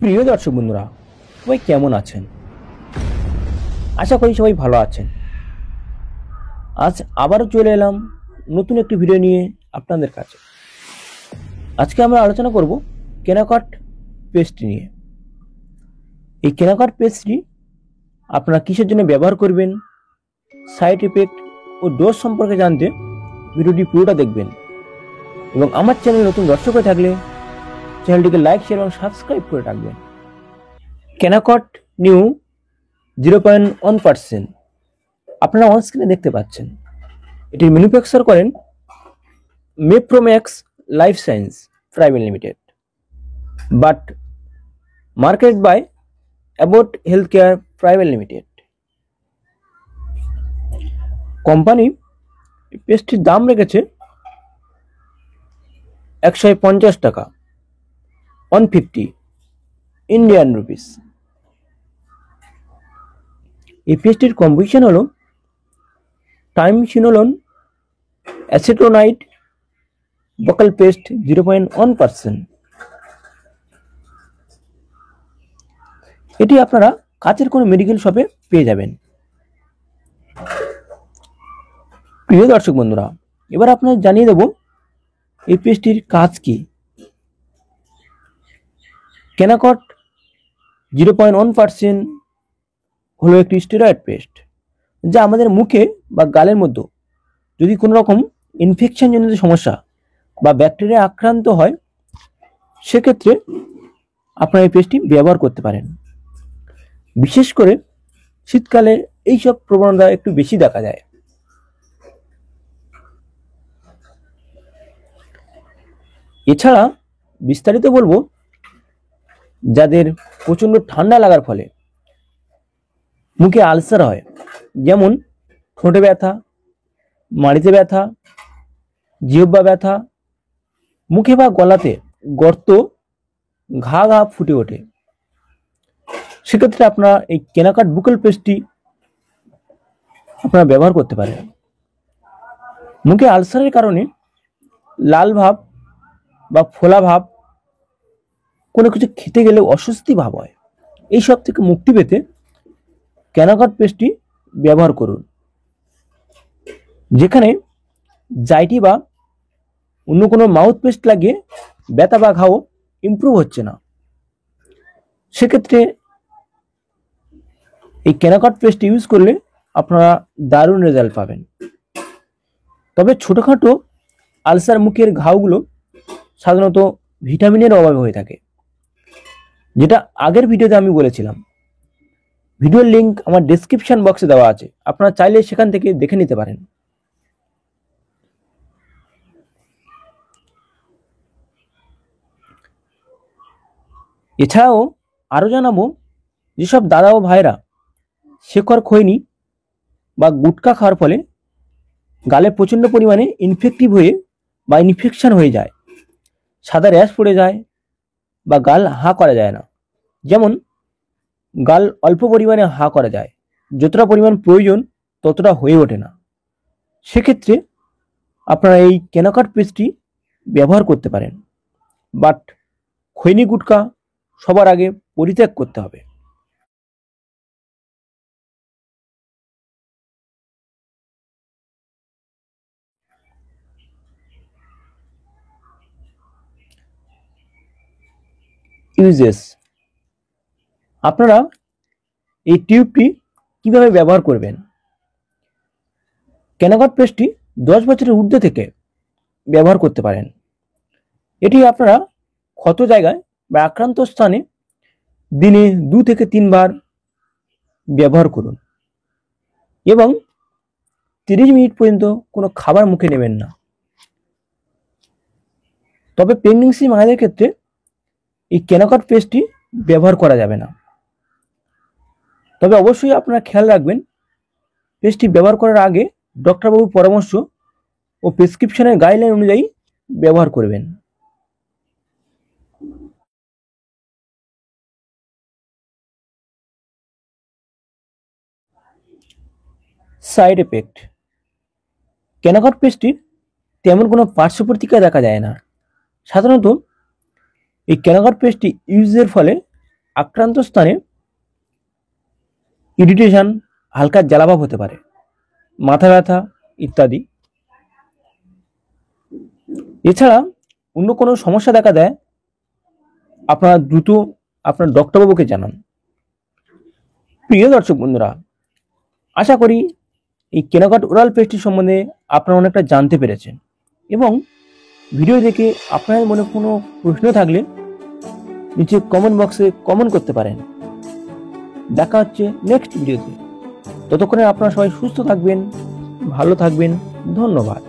প্রিয় দর্শক বন্ধুরা, সবাই কেমন আছেন? আশা করি সবাই ভালো আছেন। আজ আবারও চলে এলাম নতুন একটি ভিডিও নিয়ে আপনাদের কাছে। আজকে আমরা আলোচনা করব কেনাকাট পেস্ট্রি নিয়ে। এই কেনাকাট পেস্ট্রি আপনারা কিসের জন্য ব্যবহার করবেন, সাইড ইফেক্ট ও ডোজ সম্পর্কে জানতে ভিডিওটি পুরোটা দেখবেন। এবং আমার চ্যানেল নতুন দর্শক হয়ে থাকলে চ্যানেলটিকে লাইক, শেয়ার এবং সাবস্ক্রাইব করে রাখবেন। কেনাকাট নিউ 0.1% আপনারা অন স্ক্রিনে দেখতে পাচ্ছেন। এটির ম্যানুফ্যাকচার করেন Mepromax life science private limited, but market by Abbott health care private limited. Company পেস্টটির দাম রেখেছে 150 টাকা, 150 ইন্ডিয়ান রুপিস। এই পেস্টটির কম্পোজিশন হলো টাইমসিনোলোন অ্যাসিটোনাইড বকাল পেস্ট 0.1%। এটি আপনারা কাছের কোনো মেডিকেল শপে পেয়ে যাবেন। প্রিয় দর্শক বন্ধুরা, এবার আপনাদের জানিয়ে দেব এই পেস্টটির কাজ কি। কেনাকট 0.1% হলো একটি স্টেরয়েড পেস্ট, যা আমাদের মুখে বা গালের মধ্যে যদি কোনো রকম ইনফেকশনজনিত সমস্যা বা ব্যাকটেরিয়া আক্রান্ত হয়, সেক্ষেত্রে আপনারা এই পেস্টটি ব্যবহার করতে পারেন। বিশেষ করে শীতকালে এইসব প্রবণতা একটু বেশি দেখা যায়। এছাড়া বিস্তারিত বলবো, যাদের প্রচণ্ড ঠান্ডা লাগার ফলে মুখে আলসার হয়, যেমন ঠোঁটে ব্যথা, মাড়িতে ব্যথা, জিহ্বা ব্যথা, মুখে বা গলাতে গর্ত, ঘা ফুটে ওঠে, সেক্ষেত্রে আপনারা এই কেনাকাট বুকেল পেস্টটি আপনারা ব্যবহার করতে পারেন। মুখে আলসারের কারণে লাল ভাব বা ফোলা ভাব, কোনো কিছু খেতে গেলে অস্বস্তি ভাব হয়, এই সব থেকে মুক্তি পেতে কেনাকাট পেস্টটি ব্যবহার করুন। যেখানে জাইটি বা অন্য কোনো মাউথ পেস্ট লাগিয়ে ব্যথা বা ঘাও ইমপ্রুভ হচ্ছে না, সেক্ষেত্রে এই কেনাকাট পেস্ট ইউজ করলে আপনারা দারুণ রেজাল্ট পাবেন। তবে ছোটোখাটো আলসার মুখের ঘাওগুলো সাধারণত ভিটামিনের অভাবে হয়ে থাকে, যেটা আগের ভিডিওতে আমি বলেছিলাম। ভিডিওর লিঙ্ক আমার ডেসক্রিপশন বক্সে দেওয়া আছে, আপনারা চাইলে সেখান থেকে দেখে নিতে পারেন। এছাড়াও আরও জানাবো, যেসব দাদা ও ভাইরা শেকড় খৈনি বা গুটকা খাওয়ার ফলে গালে প্রচণ্ড পরিমাণে ইনফেক্টিভ হয়ে বা ইনফেকশন হয়ে যায়, সাদা র্যাশ পড়ে যায় বা গাল হাঁ করা যায় না, যেমন গাল অল্প পরিমাণে হাঁ করা যায়, যতটা পরিমাণ প্রয়োজন ততটা হয়ে ওঠে না, সেক্ষেত্রে আপনারা এই কেনাকাট পেস্টটি ব্যবহার করতে পারেন। বাট খৈনি গুটকা সবার আগে পরিত্যাগ করতে হবে। ইউজেস, আপনারা এই টিউবটি কিভাবে ব্যবহার করবেন। কেনাকাট পেস্টটি 10 বছরের ঊর্ধ্বে থেকে ব্যবহার করতে পারেন। এটি আপনারা ক্ষত জায়গায় বা আক্রান্ত স্থানে দিনে 2 থেকে 3 বার ব্যবহার করুন এবং 30 মিনিট পর্যন্ত কোনো খাবার মুখে নেবেন না। তবে প্রেগনেন্সি মায়েদের ক্ষেত্রে এই কেনাকাট পেস্টটি ব্যবহার করা যাবে না। তবে অবশ্যই আপনারা খেয়াল রাখবেন, পেস্টটি ব্যবহার করার আগে ডক্টরবাবুর পরামর্শ ও প্রেসক্রিপশনের গাইডলাইন অনুযায়ী ব্যবহার করবেন। সাইড এফেক্ট, কেনাকাট পেস্টটির তেমন কোনো পার্শ্ব প্রতিক্রিয়া দেখা যায় না। সাধারণত এই কেনাকাট পেস্টটি ইউজের ফলে আক্রান্ত স্থানে ইরিটেশন, হালকা জ্বালাভাব হতে পারে, মাথা ব্যথা ইত্যাদি। এছাড়া অন্য কোনো সমস্যা দেখা দেয়, আপনারা দ্রুত আপনার ডক্টরবাবুকে জানান। প্রিয় দর্শক বন্ধুরা, আশা করি এই কেনাকাট ওরাল পেস্ট্রি সম্বন্ধে আপনারা অনেকটা জানতে পেরেছেন, এবং ভিডিও দেখে আপনাদের মনে কোনো প্রশ্ন থাকলে নিচে কমেন্ট বক্সে কমেন্ট করতে পারেন। দেখা হচ্ছে নেক্সট ভিডিওতে। ততক্ষণে আপনারা সবাই সুস্থ থাকবেন, ভালো থাকবেন। ধন্যবাদ।